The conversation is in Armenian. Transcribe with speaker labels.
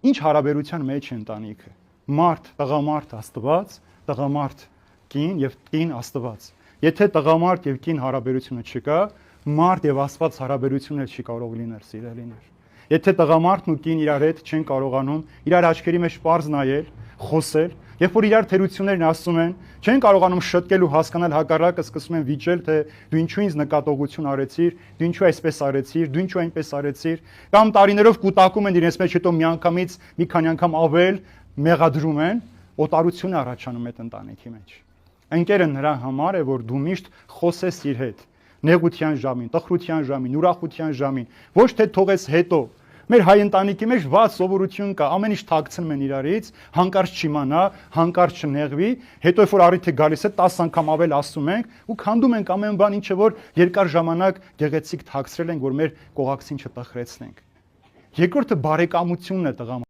Speaker 1: Ինչ հարաբերության մեջ է ընտանիքը։ Մարդ, տղամարդ Աստված, տղամարդ կին եւ կին Աստված։ Եթե տղամարդ եւ կին հարաբերությունը չկա, մարդ եւ Աստված հարաբերությունը չի կարող լինել, սիրելիներ։ Եթե տղամարդն ու կին իրար հետ չեն կարողանում իրար աչքերի մեջ պարզ նայել, խոսել, երբ որ իրար թերություններն ասում են, չեն կարողանում շտկել ու հասկանալ հակառակը, սկսում են վիճել, թե դու ինչու ինձ նկատողություն արեցիր, դու ինչու այսպես արեցիր, դու ինչու այնպես արեցիր, կամ տարիներով կուտակում են իրենց մեջ, հետո միանգամից մի քանի անգամ ավել մեղադրում են, օտարություն է առաջանում այդ ընտանիքի մեջ։ Ընկերը նրա համար է, որ դու միշտ խոսես իր հետ, նեղության ժամին, տխրության ժամին, ուրախության ժամին, ոչ թե թողես հետո։ Մեր հայ ընտանիքի մեջ վատ սովորություն կա, ամեն ինչ թաքցնում են իրարից, հանկարծ չիմանա, հանկարծ չնեղվի, հետո երբ որ առիթը գալիս է 10 անգամ ավել ասում ենք ու քանդում ենք ամեն բան, ինչը որ երկար ժամանակ գեղեցիկ թաքցրել ենք, որ մեր կողակցին չտխրեցնենք։ Երկրորդը բարեկամությունն է տղամարդու